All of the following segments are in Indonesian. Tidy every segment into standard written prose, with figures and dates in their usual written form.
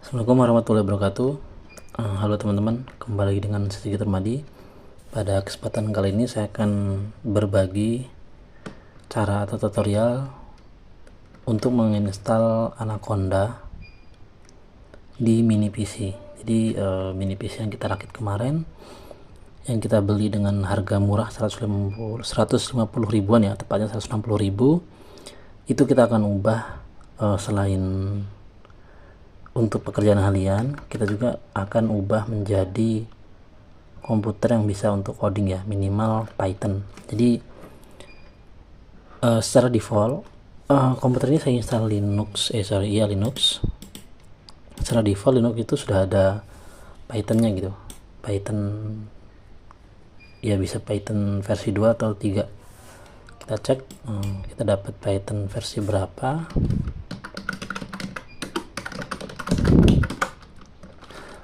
Assalamualaikum warahmatullahi wabarakatuh. Halo teman-teman, kembali lagi dengan Sedikit Permadi. Pada kesempatan kali ini saya akan berbagi cara atau tutorial untuk menginstal Anaconda di mini PC. Jadi mini PC yang kita rakit kemarin, yang kita beli dengan harga murah 150 ribuan ya, tepatnya 160 ribu, itu kita akan ubah selain untuk pekerjaan harian, kita juga akan ubah menjadi komputer yang bisa untuk coding ya, minimal Python. Jadi secara default komputer ini saya install Linux. Secara default Linux itu sudah ada Pythonnya gitu. Python ya, bisa Python versi 2 atau 3. Kita cek kita dapat Python versi berapa.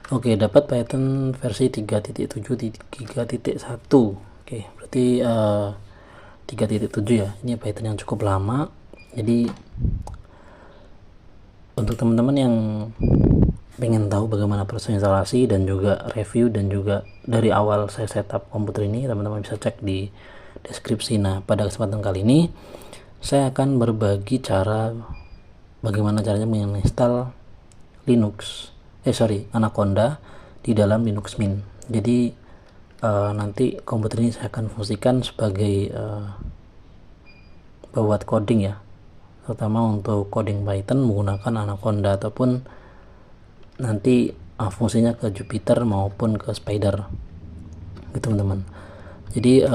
Oke, dapat Python versi 3.7.3.1. Oke, berarti 3.7 ya. Ini Python yang cukup lama. Jadi untuk teman-teman yang pengen tahu bagaimana proses instalasi dan juga review dan juga dari awal saya setup komputer ini, teman-teman bisa cek di deskripsi. Nah, pada kesempatan kali ini saya akan berbagi cara bagaimana caranya menginstal Anaconda di dalam Linux Mint. Jadi nanti komputer ini saya akan fungsikan sebagai pembuat coding ya, terutama untuk coding Python menggunakan Anaconda, ataupun nanti fungsinya ke Jupyter maupun ke Spider gitu teman-teman. Jadi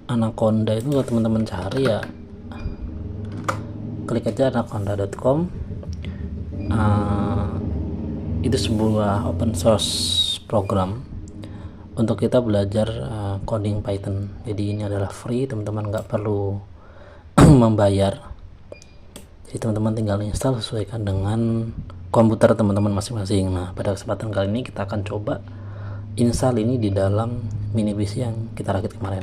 Anaconda itu kalau teman-teman cari ya, klik aja anaconda.com. Itu sebuah open source program untuk kita belajar coding Python. Jadi ini adalah free, teman-teman nggak perlu membayar. Jadi teman-teman tinggal install sesuaikan dengan komputer teman-teman masing-masing. Nah, pada kesempatan kali ini kita akan coba install ini di dalam mini PC yang kita rakit kemarin.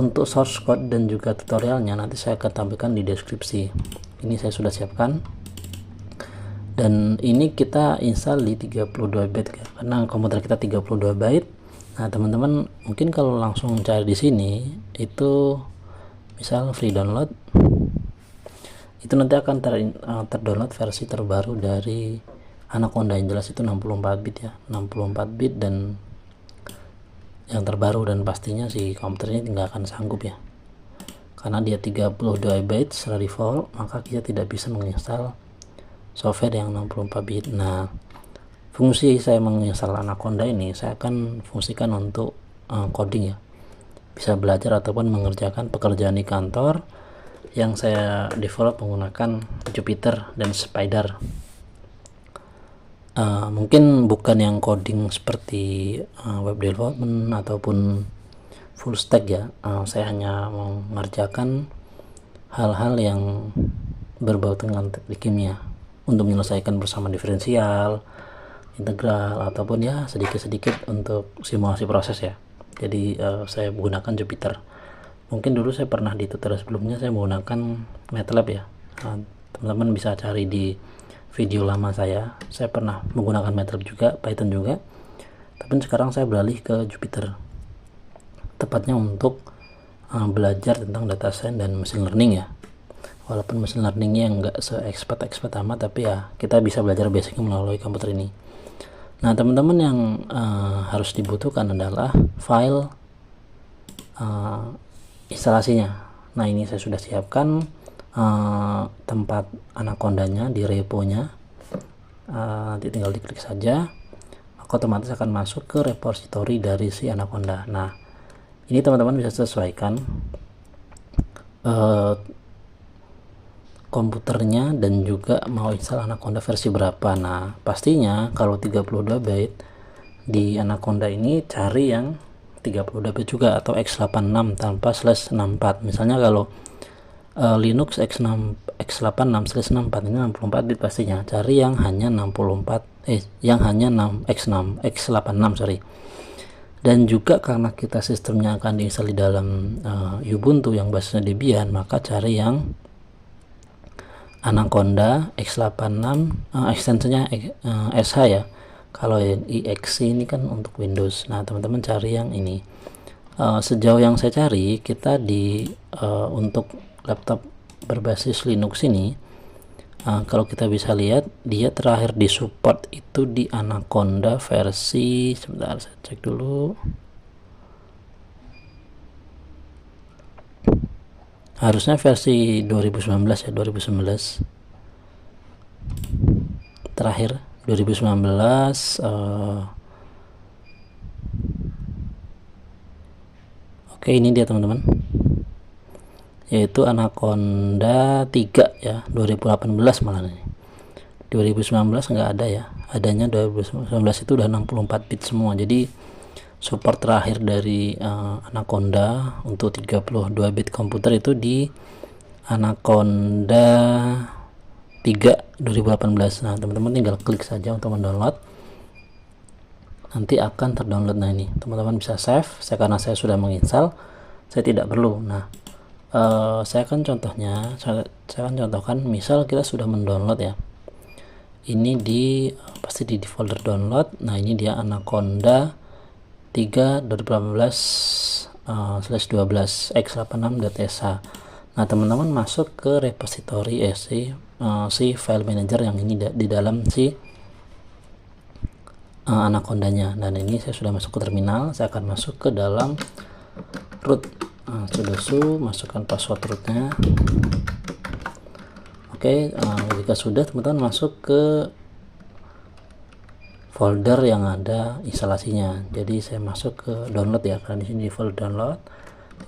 Untuk source code dan juga tutorialnya nanti saya akan tampilkan di deskripsi. Ini saya sudah siapkan. Dan ini kita install di 32 byte ya, karena komputer kita 32 byte. Nah, teman-teman mungkin kalau langsung cari di sini itu misal free download, itu nanti akan terdownload versi terbaru dari Anaconda, yang jelas itu 64 bit ya, 64 bit dan yang terbaru, dan pastinya si komputer ini nggak akan sanggup ya, karena dia 32 byte secara default, maka kita tidak bisa menginstal software yang 64 bit. Nah, fungsi saya menginstal Anaconda ini saya akan fungsikan untuk coding ya, bisa belajar ataupun mengerjakan pekerjaan di kantor yang saya develop menggunakan Jupyter dan Spider. Mungkin bukan yang coding seperti web development ataupun full stack ya. Saya hanya mengerjakan hal-hal yang berbau dengan teknik kimia untuk menyelesaikan bersama diferensial, integral, ataupun ya sedikit-sedikit untuk simulasi proses ya. Jadi saya menggunakan Jupyter. Mungkin dulu saya pernah di tutorial sebelumnya saya menggunakan MATLAB ya. Teman-teman bisa cari di video lama saya pernah menggunakan MATLAB juga, Python juga. Tapi sekarang saya beralih ke Jupyter, tepatnya untuk belajar tentang data science dan machine learning ya. Walaupun machine learningnya nggak se-expert amat, tapi ya kita bisa belajar basicnya melalui komputer ini. Nah, teman-teman yang harus dibutuhkan adalah file instalasinya. Nah, ini saya sudah siapkan tempat Anacondanya di reponya. Nanti tinggal diklik saja, maka otomatis akan masuk ke repository dari si Anaconda. Nah, ini teman-teman bisa sesuaikan komputernya dan juga mau install Anaconda versi berapa. Nah, pastinya kalau 32 byte di Anaconda ini cari yang 32 byte juga atau x86 tanpa /64. Misalnya kalau Linux x86/64 ini 64 bit, pastinya cari yang hanya 6 x86 sorry. Dan juga karena kita sistemnya akan diinstal di dalam Ubuntu yang basisnya Debian, maka cari yang Anaconda x86, extensionnya SH ya. Kalau yang exe ini kan untuk Windows. Nah teman-teman cari yang ini. Sejauh yang saya cari, kita di untuk laptop berbasis Linux ini, kalau kita bisa lihat, dia terakhir di support itu di Anaconda versi, sebentar saya cek dulu, harusnya versi 2019 ya, 2019 terakhir 2019. Oke, ini dia teman-teman, yaitu Anaconda 3 ya, 2018 malah nih. 2019 nggak ada ya, adanya 2019 itu udah 64 bit semua. Jadi support terakhir dari Anaconda untuk 32 bit komputer itu di Anaconda 3 2018. Nah teman-teman tinggal klik saja untuk mendownload, nanti akan terdownload. Nah ini teman-teman bisa save. Karena saya sudah menginstal, saya tidak perlu. Nah saya akan contohkan, misal kita sudah mendownload ya, ini pasti di folder download. Nah ini dia Anaconda 3 2018/12 x86.sh. Nah teman-teman masuk ke repository si file manager yang ini di dalam si Anacondanya. Dan ini saya sudah masuk ke terminal. Saya akan masuk ke dalam root, sudo su, masukkan password rootnya. Oke, jika sudah, teman-teman masuk ke folder yang ada instalasinya. Jadi saya masuk ke download ya, karena di sini di folder download,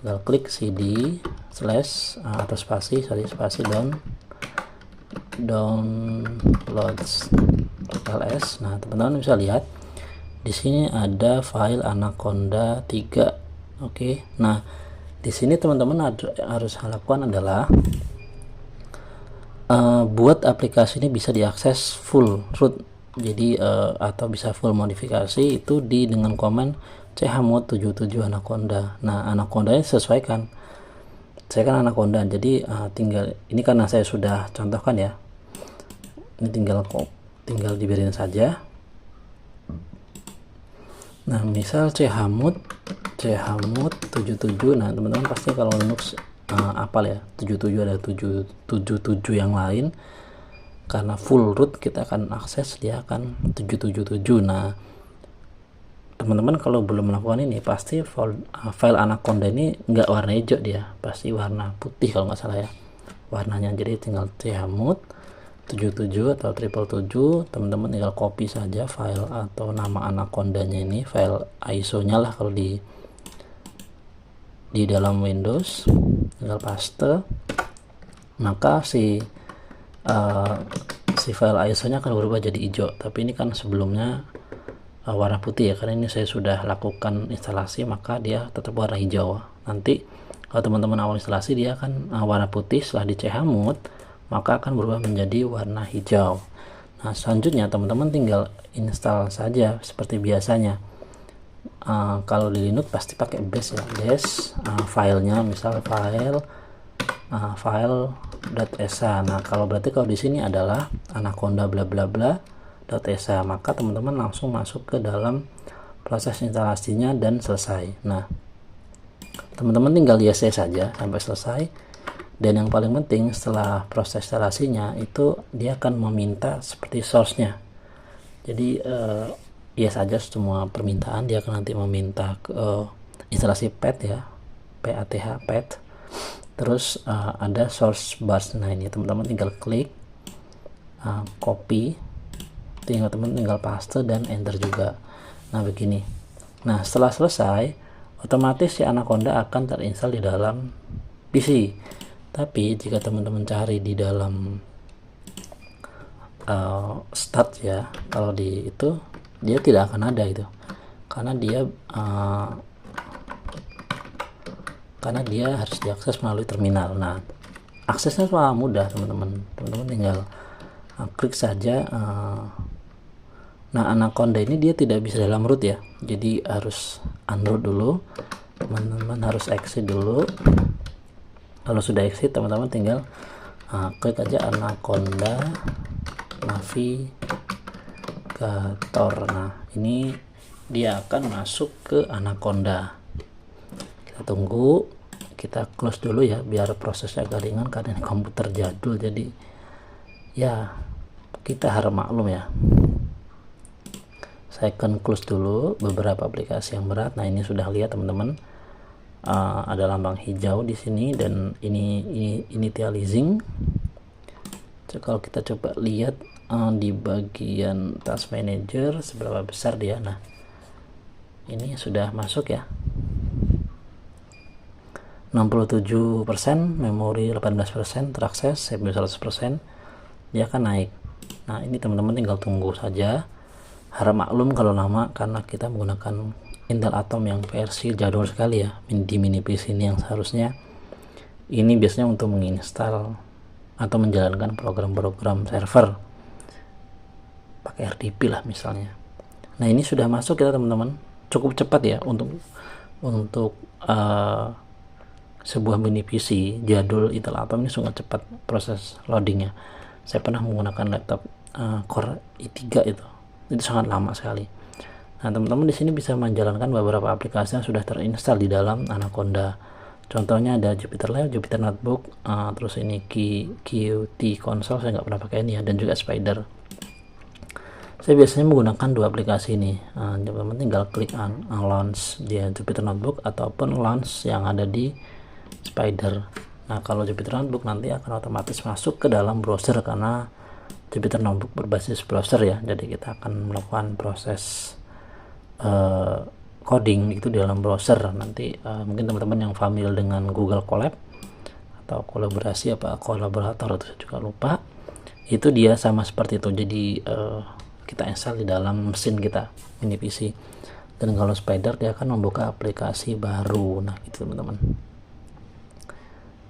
tinggal klik cd slash atau spasi downloads ls. Nah teman-teman bisa lihat di sini ada file Anaconda 3. Oke, nah di sini teman-teman harus lakukan adalah buat aplikasi ini bisa diakses full root. Jadi atau bisa full modifikasi itu dengan komen chmod 77 Anaconda. Nah Anaconda ini sesuaikan, saya kan Anaconda, jadi tinggal ini karena saya sudah contohkan ya, ini tinggal dibiarin saja. Nah misal chmod 77. Nah teman-teman pasti kalau Linux apal ya, 77 ada 777 yang lain. Karena full root kita akan akses, dia akan 777. Nah teman-teman kalau belum melakukan ini, pasti file Anaconda ini nggak warna hijau, dia pasti warna putih kalau nggak salah ya warnanya. Jadi tinggal chmod 77 atau 777, teman-teman tinggal copy saja file atau nama Anacondanya ini, file ISO nya lah kalau di dalam Windows, tinggal paste, maka si file ISO nya akan berubah jadi hijau. Tapi ini kan sebelumnya warna putih ya, karena ini saya sudah lakukan instalasi, maka dia tetap warna hijau. Nanti kalau teman-teman awal instalasi dia akan warna putih, setelah di chmod maka akan berubah menjadi warna hijau. Nah selanjutnya teman-teman tinggal install saja seperti biasanya. Kalau di Linux pasti pakai bash ya, bash filenya misal file.sh. Nah kalau di sini adalah Anaconda bla bla bla .sh, maka teman-teman langsung masuk ke dalam proses instalasinya dan selesai. Nah teman-teman tinggal yes saja sampai selesai. Dan yang paling penting setelah proses instalasinya itu dia akan meminta seperti source-nya. Jadi yes saja semua permintaan, dia akan nanti meminta ke instalasi path ya, path. Terus ada source bus. Nah ini teman-teman tinggal klik, copy, tinggal paste dan enter juga. Nah begini. Nah setelah selesai, otomatis si Anaconda akan terinstall di dalam PC. Tapi jika teman-teman cari di dalam start ya, kalau di itu dia tidak akan ada itu, karena dia harus diakses melalui terminal. Nah aksesnya sangat mudah teman-teman tinggal klik saja. Nah Anaconda ini dia tidak bisa dalam root ya, jadi harus unroot dulu, teman-teman harus exit dulu. Kalau sudah exit, teman-teman tinggal Nah, klik aja Anaconda Navigator. Nah, ini dia akan masuk ke Anaconda. Kita tunggu, kita close dulu ya biar prosesnya agak ringan karena ini komputer jadul, jadi ya kita harap maklum ya. Saya akan close dulu beberapa aplikasi yang berat. Nah, ini sudah lihat teman-teman, ada lambang hijau di sini dan ini initializing. So, kalau kita coba lihat di bagian task manager seberapa besar dia. Nah, ini sudah masuk ya, 67%, memori 18%, terakses, CPU 100%, dia akan naik. Nah, ini teman-teman tinggal tunggu saja. Harap maklum kalau lama karena kita menggunakan Intel Atom yang versi jadul sekali ya, di mini PC ini, yang seharusnya ini biasanya untuk menginstal atau menjalankan program-program server pakai RDP lah misalnya. Nah, ini sudah masuk ya teman-teman, cukup cepat ya untuk sebuah mini PC jadul Intel Atom ini sangat cepat proses loadingnya. Saya pernah menggunakan laptop Core i3 itu sangat lama sekali. Nah, teman-teman di sini bisa menjalankan beberapa aplikasi yang sudah terinstall di dalam Anaconda. Contohnya ada Jupyter Lab, Jupyter Notebook, terus ini Qt Console, saya nggak pernah pakai ini ya, dan juga Spider. Saya biasanya menggunakan dua aplikasi ini. Teman-teman tinggal klik launch di Jupyter Notebook ataupun launch yang ada di Spider. Nah, kalau Jupyter Notebook nanti akan otomatis masuk ke dalam browser karena Jupyter Notebook berbasis browser ya, jadi kita akan melakukan proses coding itu di dalam browser. Nanti mungkin teman-teman yang familiar dengan Google Colab atau kolaborator itu saya juga lupa, itu dia sama seperti itu. Jadi kita install di dalam mesin kita, mini PC. Dan kalau Spider dia akan membuka aplikasi baru. Nah, gitu teman-teman.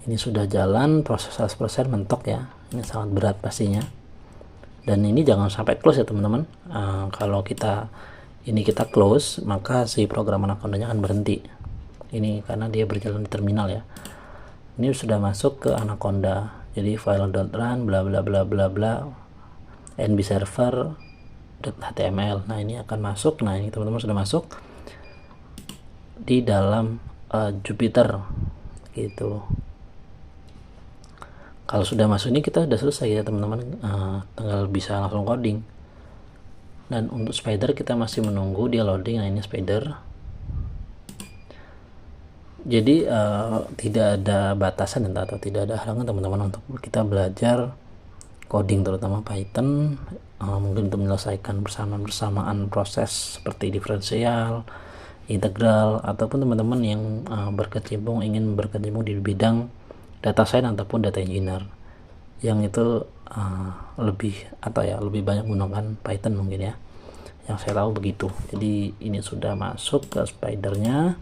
Ini sudah jalan, proses 100% mentok ya. Ini sangat berat pastinya. Dan ini jangan sampai close ya teman-teman. Kalau kita close, maka si program Anaconda-nya akan berhenti. Ini karena dia berjalan di terminal ya. Ini sudah masuk ke Anaconda. Jadi file.run bla bla bla bla bla nb server .html. Nah, ini akan masuk. Nah, ini teman-teman sudah masuk di dalam Jupyter gitu. Kalau sudah masuk ini kita sudah selesai ya teman-teman, tinggal bisa langsung coding. Dan untuk Spider kita masih menunggu dia loading. Nah, ini Spider. Jadi tidak ada batasan atau tidak ada halangan teman-teman untuk kita belajar coding, terutama Python, mungkin untuk menyelesaikan bersamaan proses seperti diferensial, integral, ataupun teman-teman yang ingin berkecimpung di bidang data science ataupun data engineer yang itu lebih banyak menggunakan Python mungkin ya, yang saya tahu begitu. Jadi ini sudah masuk ke Spidernya.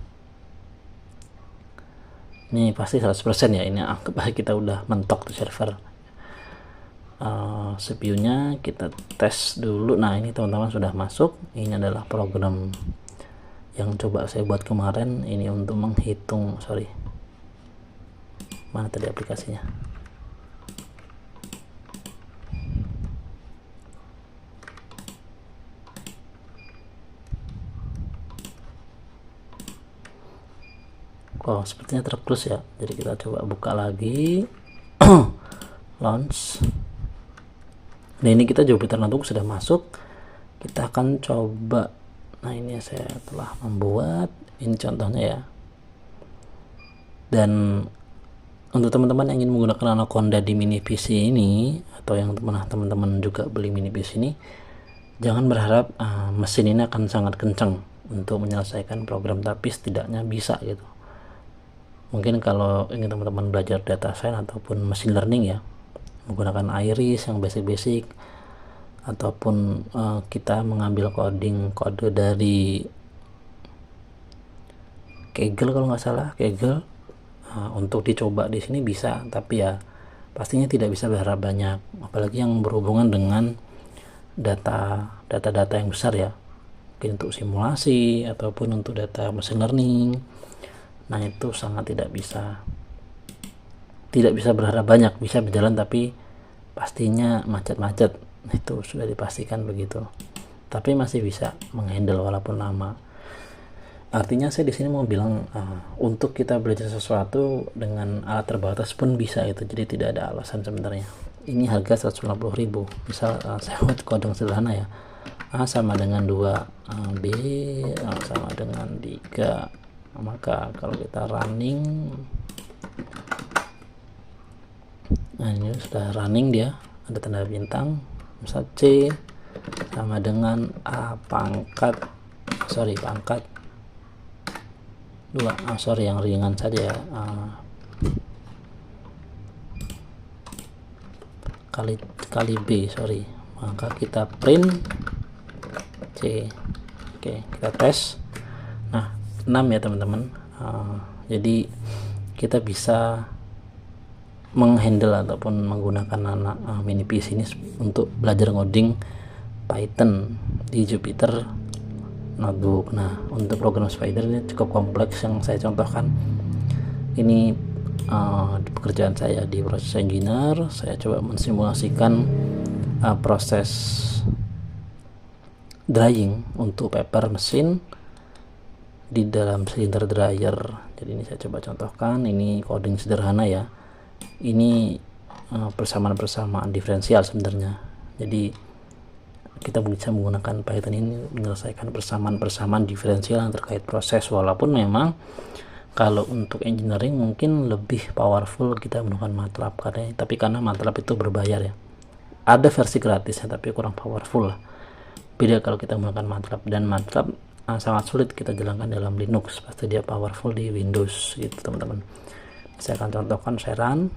Ini pasti 100% ya, ini anggap kita udah mentok tuh server. CPU-nya kita tes dulu. Nah, ini teman-teman sudah masuk. Ini adalah program yang coba saya buat kemarin, ini untuk menghitung, mana tadi aplikasinya. Oh, sepertinya terclose ya. Jadi kita coba buka lagi. Launch. Nah, ini kita Jupyter Notebook sudah masuk. Kita akan coba. Nah, ini saya telah membuat. Ini contohnya ya. Dan untuk teman-teman yang ingin menggunakan Anaconda di mini PC ini, atau yang teman-teman juga beli mini PC ini, jangan berharap mesin ini akan sangat kencang untuk menyelesaikan program, tapi setidaknya bisa gitu. Mungkin kalau ingin teman-teman belajar data science ataupun machine learning ya, menggunakan Iris yang basic-basic, ataupun kita mengambil kode dari Kaggle kalau nggak salah, Kaggle, untuk dicoba di sini bisa, tapi ya pastinya tidak bisa berharap banyak, apalagi yang berhubungan dengan data-data yang besar ya, mungkin untuk simulasi ataupun untuk data machine learning. Nah, itu sangat tidak bisa tidak bisa berharap banyak bisa berjalan, tapi pastinya macet-macet, itu sudah dipastikan begitu. Tapi masih bisa menghandle walaupun lama. Artinya saya di sini mau bilang untuk kita belajar sesuatu dengan alat terbatas pun bisa itu, jadi tidak ada alasan sebenarnya. Ini harga 150.000. Misal saya buat coding sederhana ya, A sama dengan 2, B sama dengan 3. Maka kalau kita running, nah ini sudah running, dia ada tanda bintang. Misal C sama dengan A pangkat 2, yang ringan saja ya, kali B, maka kita print C. Oke, kita tes. Nah, 6 ya teman-teman. Jadi kita bisa menghandle ataupun menggunakan mini PC ini untuk belajar ngoding Python di Jupyter Notebook. Nah, untuk program Spider ini cukup kompleks yang saya contohkan. Ini di pekerjaan saya di proses engineer, saya coba mensimulasikan proses drying untuk paper mesin di dalam silinder dryer. Jadi ini saya coba contohkan, ini coding sederhana ya. Ini persamaan diferensial sebenarnya. Jadi kita bisa menggunakan Python ini menyelesaikan persamaan diferensial yang terkait proses, walaupun memang kalau untuk engineering mungkin lebih powerful kita menggunakan MATLAB karena MATLAB itu berbayar ya. Ada versi gratisnya tapi kurang powerful lah. Beda kalau kita menggunakan MATLAB, dan MATLAB sangat sulit kita jalankan dalam Linux, pasti dia powerful di Windows gitu teman-teman. Saya akan contohkan, saya run.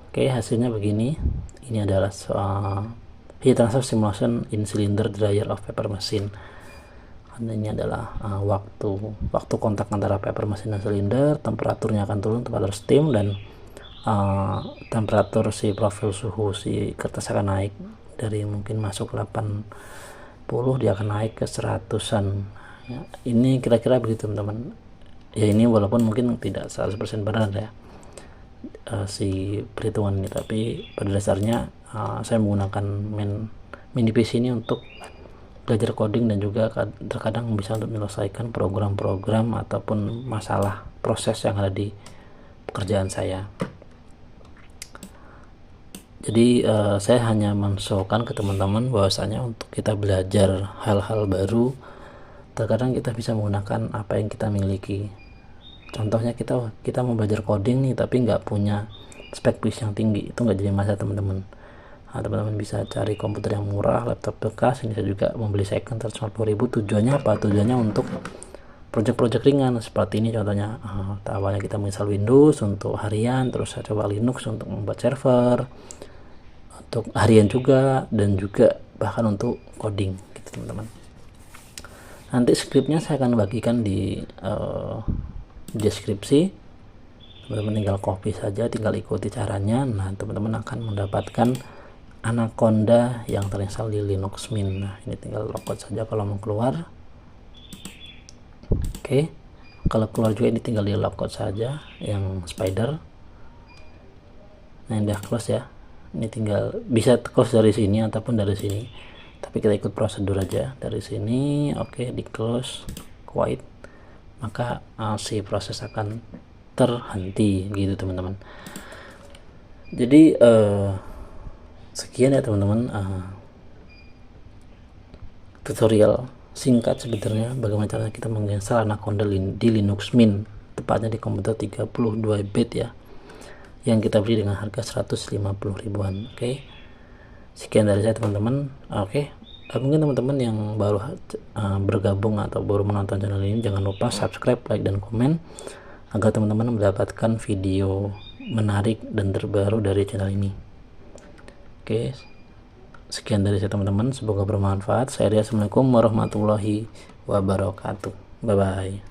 Oke, hasilnya begini. Ini adalah heat transfer simulation in cylinder dryer of paper machine. Ini adalah waktu kontak antara paper mesin dan silinder, temperaturnya akan turun, temperatur steam, dan temperatur si profil suhu si kertas akan naik dari mungkin masuk 80, dia akan naik ke 100-an ya. Ini kira-kira begitu teman-teman ya. Ini walaupun mungkin tidak 100% benar ya si perhitungan ini, tapi pada dasarnya saya menggunakan mini PC ini untuk belajar coding dan juga terkadang bisa untuk menyelesaikan program-program ataupun masalah proses yang ada di pekerjaan saya. Jadi saya hanya menshowkan ke teman-teman bahwasanya untuk kita belajar hal-hal baru, terkadang kita bisa menggunakan apa yang kita miliki. Contohnya kita mau belajar coding nih tapi nggak punya spek PC yang tinggi, itu nggak jadi masalah teman-teman. Teman-teman bisa cari komputer yang murah, laptop bekas. Ini saya juga membeli second 150.000. Tujuannya apa? Tujuannya untuk project-project ringan seperti ini contohnya. Awalnya kita menginstal Windows untuk harian, terus saya coba Linux untuk membuat server untuk harian juga, dan juga bahkan untuk coding gitu teman-teman. Nanti skripnya saya akan bagikan di deskripsi, teman-teman tinggal copy saja, tinggal ikuti caranya. Nah, teman-teman akan mendapatkan Anaconda yang terinstall di Linux Mint. Nah, ini tinggal logout saja kalau mau keluar. Oke, kalau keluar juga ini tinggal di logout saja yang Spider. Nah, ini udah close ya. Ini tinggal bisa close dari sini ataupun dari sini, tapi kita ikut prosedur aja dari sini. Oke, di close quiet, maka si proses akan terhenti gitu teman-teman. Jadi sekian ya teman-teman tutorial singkat sebenarnya bagaimana caranya kita menginstal Anaconda di Linux Mint, tepatnya di komputer 32 bit ya, yang kita beli dengan harga 150.000-an. Oke, sekian dari saya teman-teman. Oke, mungkin teman-teman yang baru bergabung atau baru menonton channel ini, jangan lupa subscribe, like, dan komen agar teman-teman mendapatkan video menarik dan terbaru dari channel ini. Oke, sekian dari saya teman-teman, semoga bermanfaat. Saya Ria, assalamualaikum warahmatullahi wabarakatuh. Bye bye.